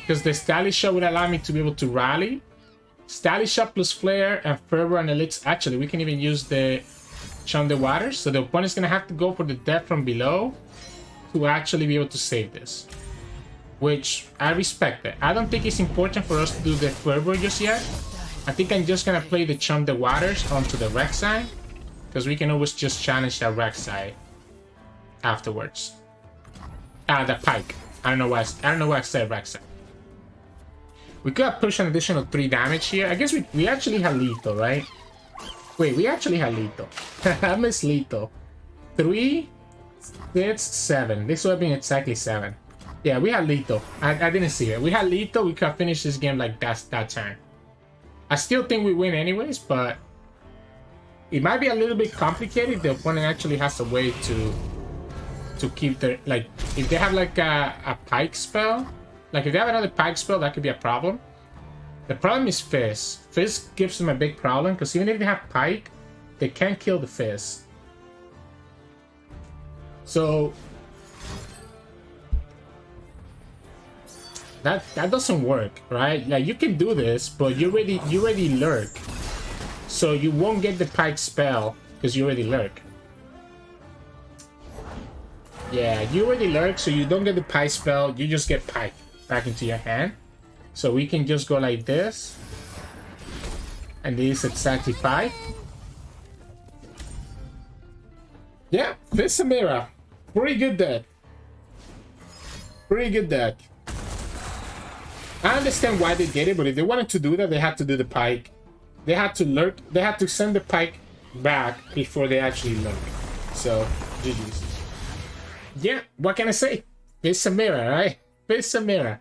because the stylish shot would allow me to be able to rally. Stylish shot plus flare and fervor and elixir. Actually, we can even use the Chum the Waters. So the opponent's gonna have to go for the death from below to actually be able to save this, which I respect it. I don't think it's important for us to do the fervor just yet. I think I'm just gonna play the Chum the Waters onto the Rek'Sai, because we can always just challenge that Rek'Sai afterwards. The Pike. I don't know why I said Rek'Sai. We could push an additional 3 damage here. I guess we actually have lethal, right? Wait, we actually have lethal. I missed lethal. 3, 6, 7. This would have been exactly 7. Yeah, we had lethal. I didn't see it. We had lethal. We could finish this game like that turn. I still think we win anyways, but it might be a little bit complicated. The opponent actually has a way to to keep their, like, if they have like a pike spell, like if they have another pike spell, that could be a problem. The problem is Fizz. Fizz gives them a big problem because even if they have pike, they can't kill the Fizz. So that doesn't work, right? Like you can do this, but you already lurk, so you won't get the pike spell because you already lurk. Yeah, you already lurk, so you don't get the pike spell. You just get pike back into your hand. So we can just go like this, and this is exactly pike. Yeah, this Samira, pretty good deck. Pretty good deck. I understand why they did it, but if they wanted to do that, they had to do the pike. They had to lurk. They had to send the pike back before they actually lurk. So, GG's. Yeah, what can I say? It's Samira, right? It's Samira.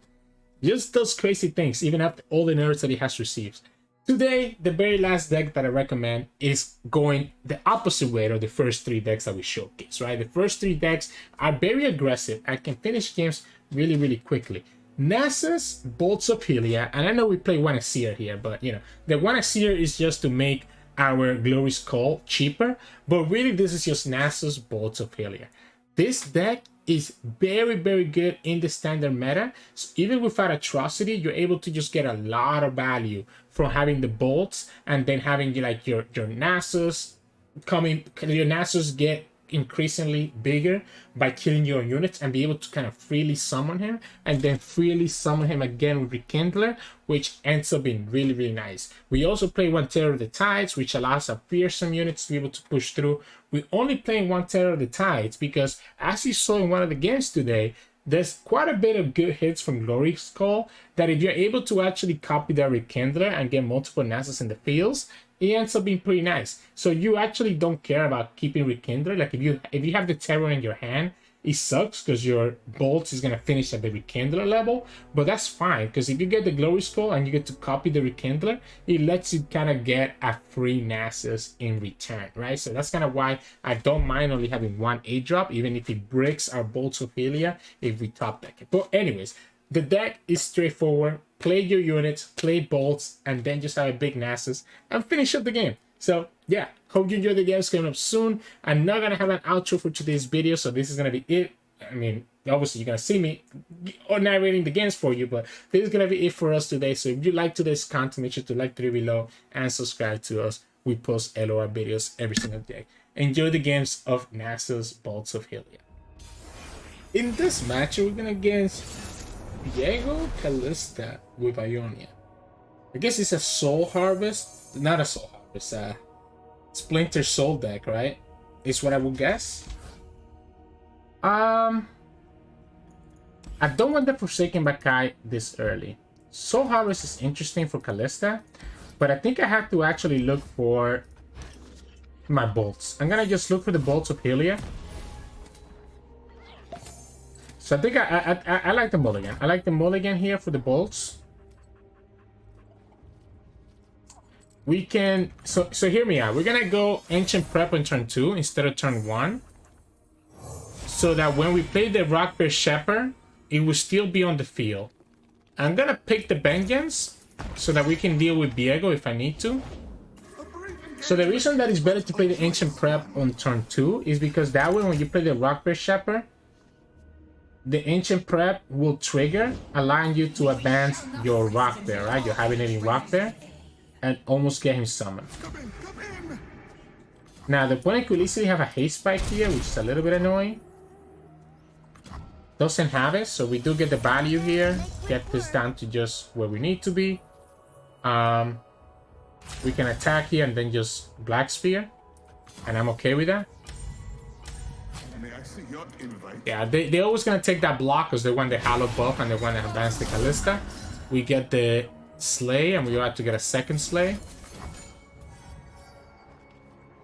Just those crazy things, even after all the nerfs that he has received. Today, the very last deck that I recommend is going the opposite way of the first 3 decks that we showcase, right? The first 3 decks are very aggressive and can finish games really, really quickly. Nasus, Bolts of Helia, and I know we play one Azir here, but you know, the one Azir is just to make our Glory's Call cheaper, but really this is just Nasus, Bolts of Helia. This deck is very, very good in the standard meta. So even without Atrocity, you're able to just get a lot of value from having the bolts and then having like your Nasus coming, your Nasus get increasingly bigger by killing your units and be able to kind of freely summon him and then freely summon him again with Rekindler, which ends up being really, really nice. We also play one Terror of the Tides, which allows our fearsome units to be able to push through. We're only playing one Terror of the Tides because, as you saw in one of the games today, there's quite a bit of good hits from Glory's Call that if you're able to actually copy that Rekindler and get multiple Nasus in the fields, it ends up being pretty nice. So you actually don't care about keeping Rekindler. Like if you have the Terror in your hand, it sucks because your bolts is gonna finish at the Rekindler level, but that's fine because if you get the Glory Skull and you get to copy the Rekindler, it lets you kind of get a free Nasus in return, right? So that's kind of why I don't mind only having one 8-drop, even if it breaks our Bolts of Helia if we top deck it. But anyways, the deck is straightforward. Play your units, play bolts, and then just have a big Nasus and finish up the game. So yeah, hope you enjoy the games coming up soon. I'm not gonna have an outro for today's video, so this is gonna be it. I mean, obviously you're gonna see me narrating the games for you, but this is gonna be it for us today. So if you like today's content, make sure to like the video below and subscribe to us. We post LOR videos every single day. Enjoy the games of Nasus Bolts of Helia. In this match, we're gonna against Viego Kalista with Ionia. I guess it's a Soul Harvest, not a Soul Harvest, Splinter Soul deck, right? Is what I would guess. I don't want the Forsaken Bakai this early. Soul Harvest is interesting for Kalista, but I think I have to actually look for my bolts. I'm gonna just look for the Bolts of Helia. So I think I like the mulligan. I like the mulligan here for the bolts. We can, so hear me out. We're gonna go Ancient Prep on turn 2 instead of turn 1. So that when we play the Rock Bear Shepherd, it will still be on the field. I'm gonna pick the Vengeance so that we can deal with Viego if I need to. So the reason that it's better to play the Ancient Prep on turn 2 is because that way when you play the Rock Bear Shepherd, the Ancient Prep will trigger, allowing you to advance your Rock Bear, right? Your hibernating Rock Bear, and almost get him summoned. Now, the opponent could easily have a Haste Spike here, which is a little bit annoying. Doesn't have it, so we do get the value here. Get this down to just where we need to be. We can attack here and then just Black Spear, and I'm okay with that. Yeah, they're always going to take that block because they want the Hallow buff and they want to advance the Kalista. We get the Slay and we have to get a second Slay.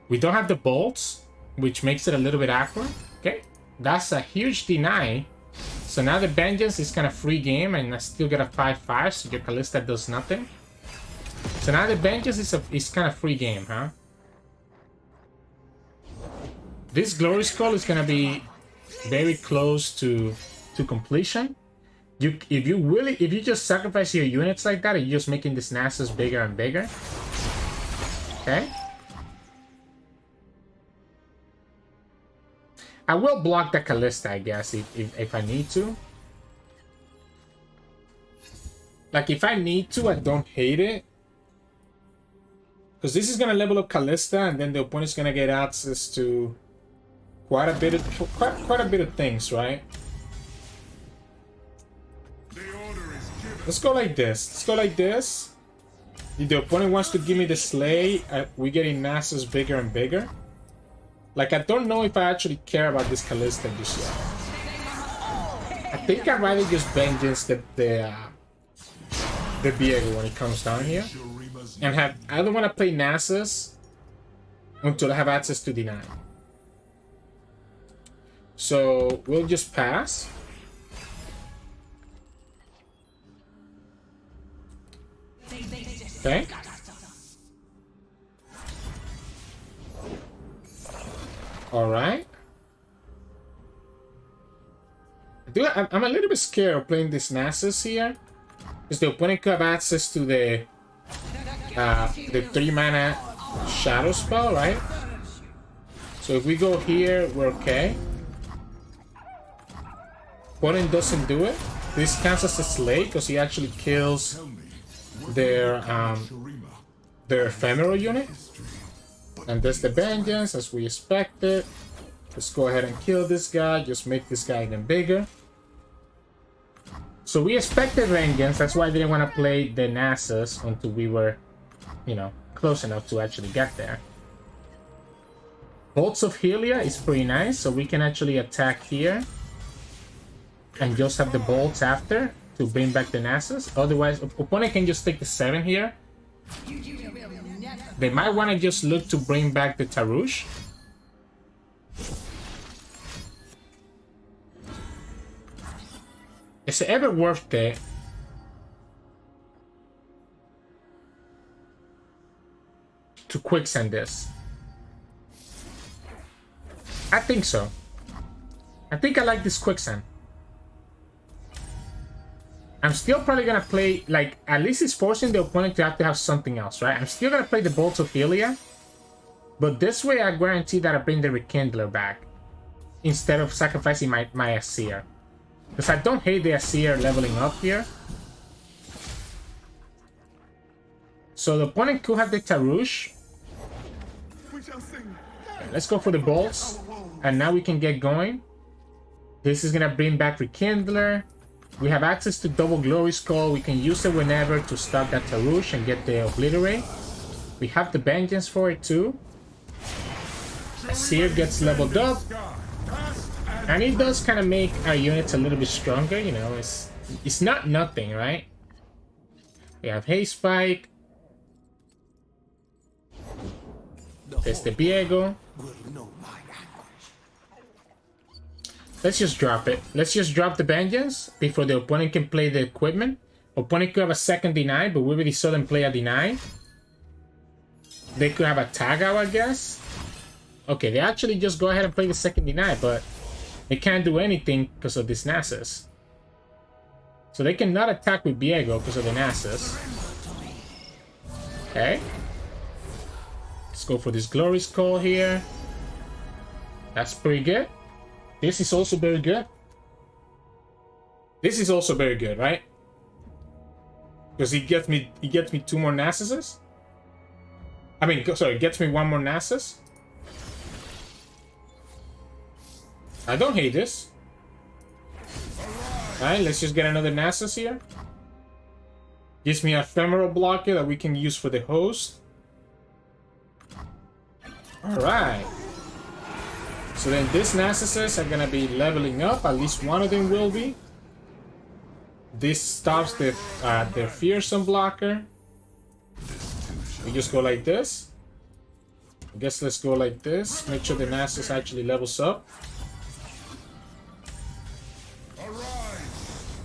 We don't have the bolts, which makes it a little bit awkward. Okay, that's a huge deny. So now the Vengeance is kind of free game and I still get a 5/5, so your Kalista does nothing. So now the Vengeance is kind of free game, huh? This Glory Skull is gonna be very close to completion. If you just sacrifice your units like that, you're just making this Nasus bigger and bigger. Okay. I will block the Kalista, I guess, if I need to. Like, if I need to, I don't hate it. Because this is gonna level up Kalista, and then the opponent's gonna get access to quite a bit of things, right? Let's go like this. Let's go like this. If the opponent wants to give me the Slay, we're getting Nasus bigger and bigger. Like, I don't know if I actually care about this Kalista just yet. I think I'd rather just Vengeance the Viego when it comes down here. And I don't want to play Nasus until I have access to Deny. So we'll just pass. Okay. All right. I'm a little bit scared of playing this Nasus here, because the opponent could have access to the 3-mana shadow spell, right? So if we go here, we're okay. Opponent doesn't do it. This counts as a Slay because he actually kills their ephemeral unit. And that's the Vengeance, as we expected. Let's go ahead and kill this guy. Just make this guy even bigger. So we expected Vengeance. That's why I didn't want to play the Nasus until we were, you know, close enough to actually get there. Bolts of Helia is pretty nice. So we can actually attack here. And just have the bolts after to bring back the Nasus. Otherwise, opponent can just take the 7 here. They might want to just look to bring back the Tarouche. Is it ever worth it to quicksand this? I think so. I think I like this quicksand. I'm still probably gonna play, like, at least it's forcing the opponent to have something else, right? I'm still gonna play the Bolts of Helia, but this way I guarantee that I bring the Rekindler back instead of sacrificing my Azir. Because I don't hate the Azir leveling up here. So the opponent could have the Tarouche. Let's go for the bolts. And now we can get going. This is gonna bring back Rekindler. We have access to double Glory Skull. We can use it whenever to stop that Tarouche and get the Obliterate. We have the Vengeance for it too. Azir gets leveled up. And it does kind of make our units a little bit stronger, you know. It's not nothing, right? We have Haste Spike. There's the Viego. Let's just drop it. Let's just drop the Vengeance before the opponent can play the equipment. Opponent could have a second Deny, but we already saw them play a Deny. They could have a Tag Out, I guess. Okay, they actually just go ahead and play the second Deny, but they can't do anything because of this Nasus. So they cannot attack with Viego because of the Nasus. Okay. Let's go for this Glory Skull here. That's pretty good. This is also very good. This is also very good, right? Because he gets me 2 more Nasuses. I mean, sorry, gets me 1 more Nasus. I don't hate this. Alright, let's just get another Nasus here. Gives me a ephemeral blocker that we can use for the host. Alright. So then these Nasuses are gonna be leveling up. At least one of them will be. This stops the fearsome blocker. We just go like this. I guess let's go like this. Make sure the Nasus actually levels up.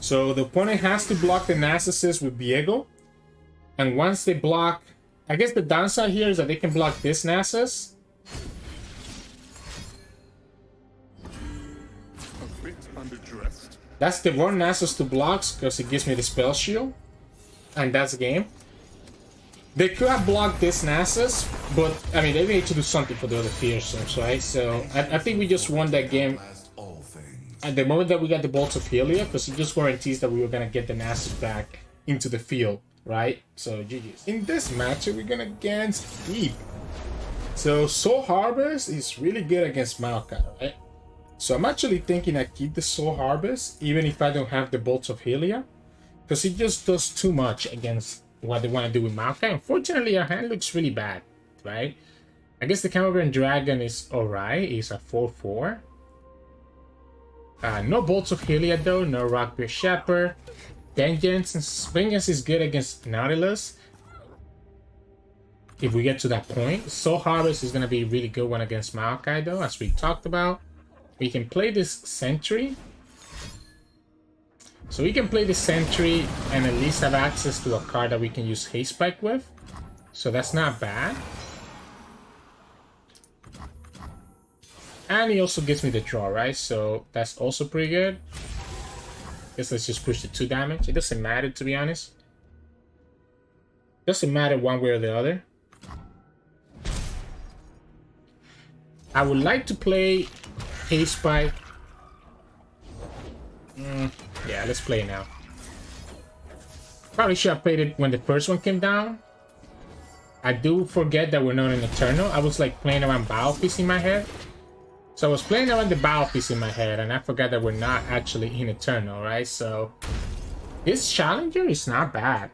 So the opponent has to block the Nasuses with Viego. And once they block... I guess the downside here is that they can block this Nasus. underdressed. That's the one Nasus to blocks because it gives me the spell shield. And that's the game. They could have blocked this Nasus, but I mean, they need to do something for the other fearsomes, right? So I think we just won that game at the moment that we got the Bolts of Helia, because it just guarantees that we were going to get the Nasus back into the field, right? So GG's. In this matchup, we're going against Deep. So Soul Harvest is really good against Maokai, right? So I'm actually thinking I keep the Soul Harvest, even if I don't have the Bolts of Helia, because it just does too much against what they want to do with Maokai. Unfortunately, our hand looks really bad, right? I guess the Camelbaron Dragon is alright. It's a 4/4. No Bolts of Helia though, no Rockbeard Shepherd. Vengeance is good against Nautilus. If we get to that point. Soul Harvest is going to be a really good one against Maokai though, as we talked about. We can play this Sentry. So we can play the Sentry and at least have access to a card that we can use Haste Spike with. So that's not bad. And he also gives me the draw, right? So that's also pretty good. Guess let's just push the 2 damage. It doesn't matter, to be honest. Doesn't matter one way or the other. I would like to play Haste Spike. Yeah, let's play it now. Probably should have played it when the first one came down. I do forget that we're not in Eternal. I was like playing around Battle Piece in my head. So I was playing around the Battle Piece in my head and I forgot that we're not actually in Eternal, right? So this Challenger is not bad.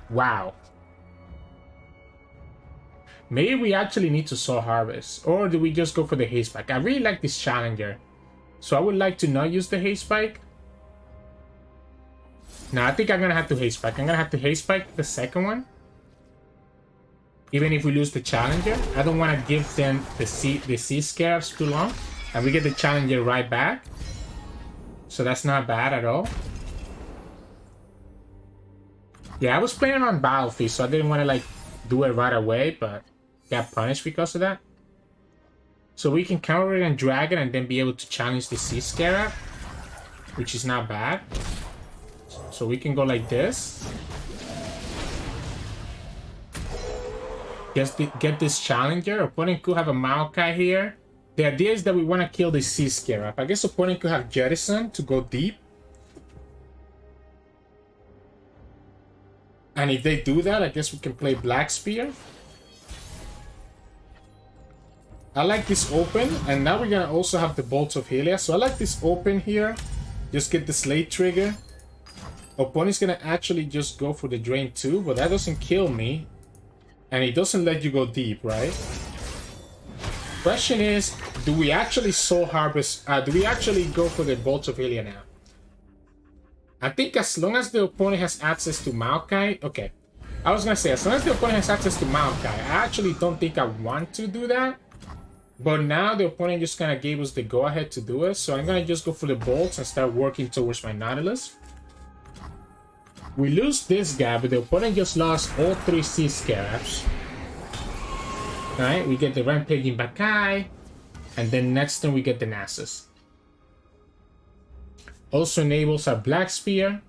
Wow. Maybe we actually need to Soul Harvest. Or do we just go for the Haste Spike? I really like this Challenger. So I would like to not use the Haste Spike. No, I think I'm going to have to Haste Spike. I'm going to have to Haste Spike the second one. Even if we lose the Challenger. I don't want to give them the Sea Scarabs too long. And we get the Challenger right back. So that's not bad at all. Yeah, I was playing on Battlefield, so I didn't want to like do it right away, but got punished because of that. So we can counter it and Dragon and then be able to challenge the Sea Scarab, which is not bad. So we can go like this. Get this Challenger. Opponent could have a Maokai here. The idea is that we want to kill the Sea Scarab. I guess opponent could have Jettison to go deep. And if they do that, I guess we can play Black Spear. I like this open, and now we're gonna also have the Bolts of Helia. So I like this open here. Just get the Slate trigger. Opponent's gonna actually just go for the Drain 2, but that doesn't kill me. And it doesn't let you go deep, right? Question is, do we actually Soul Harvest? Do we actually go for the Bolts of Helia now? I think as long as the opponent has access to Maokai... Okay. I was gonna say, as long as the opponent has access to Maokai, I actually don't think I want to do that. But now the opponent just kind of gave us the go-ahead to do it. So I'm gonna just go for the bolts and start working towards my Nautilus. We lose this guy, but the opponent just lost all 3 Sea Scarabs. Alright, we get the Rampaging Bakai. And then next turn we get the Nasus. Also enables our Black Spear.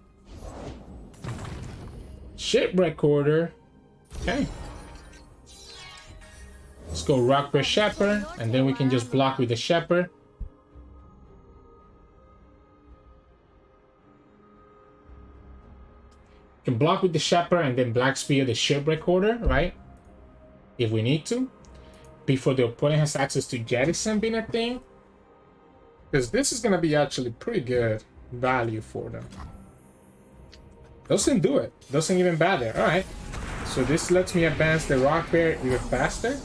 Shipwreck Order. Okay. Let's go Rockbeard Shepherd, and then we can just block with the Shepherd. Can block with the Shepherd and then Black Spear the Shipwreck Order, right? If we need to. Before the opponent has access to Jettison being a thing. Because this is going to be actually pretty good value for them. Doesn't do it. Doesn't even bother. Alright. So this lets me advance the Rockbeard even faster.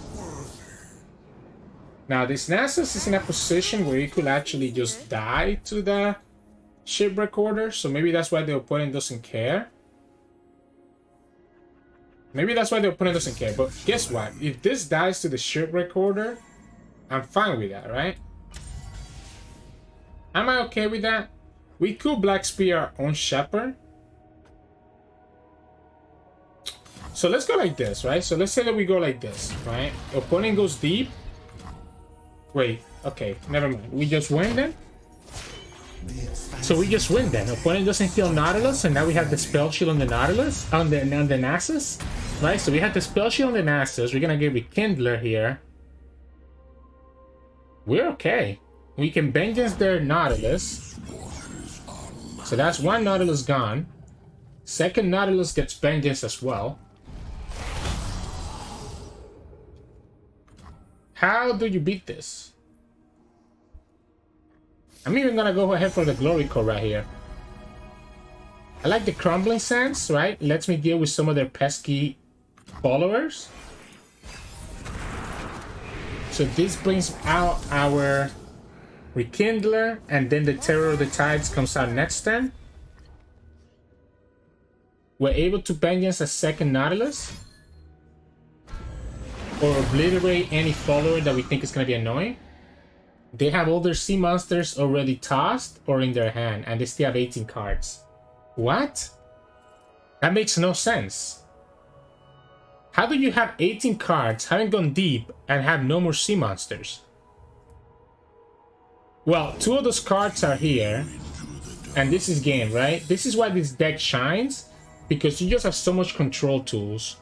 Now this Nasus is in a position where he could actually just die to the Shipwreck Order. So maybe that's why the opponent doesn't care. Maybe that's why the opponent doesn't care. But guess what? If this dies to the Shipwreck Order, I'm fine with that, right? Am I okay with that? We could Black Spear our own Shepherd. So let's go like this, right? So let's say that we go like this, right? Opponent goes deep. Wait, okay, never mind. We just win then? So we just win then. Opponent doesn't kill Nautilus, and now we have the spell shield on the Nautilus, on the Nasus. Right, so we have the spell shield on the Nasus. We're gonna get Rekindler here. We're okay. We can vengeance their Nautilus. So that's one Nautilus gone. Second Nautilus gets vengeance as well. How do you beat this? I'm even gonna go ahead for the Glory Core right here. I like the Crumbling Sands, right? Lets me deal with some of their pesky followers. So this brings out our Rekindler, and then the Terror of the Tides comes out next turn. We're able to vengeance a second Nautilus, or obliterate any follower that we think is going to be annoying. They have all their sea monsters already tossed or in their hand, and they still have 18 cards. What? That makes no sense. How do you have 18 cards, haven't gone deep, and have no more sea monsters? Well, 2 of those cards are here, and this is game, right? This is why this deck shines, because you just have so much control tools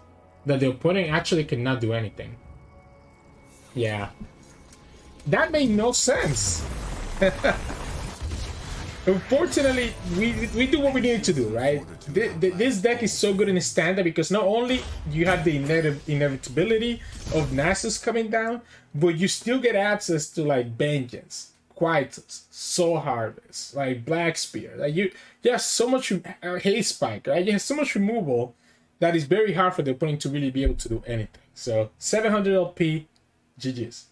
that the opponent actually cannot do anything. Yeah. That made no sense. Unfortunately, we do what we need to do, right? This deck is so good in standard because not only you have the inevitability of Nasus coming down, but you still get access to like Vengeance, Quietus, Soul Harvest, like Black Spear. Like you have so much Haste Spike, right? You have so much removal that is very hard for the opponent to really be able to do anything. So 700 LP, GG's.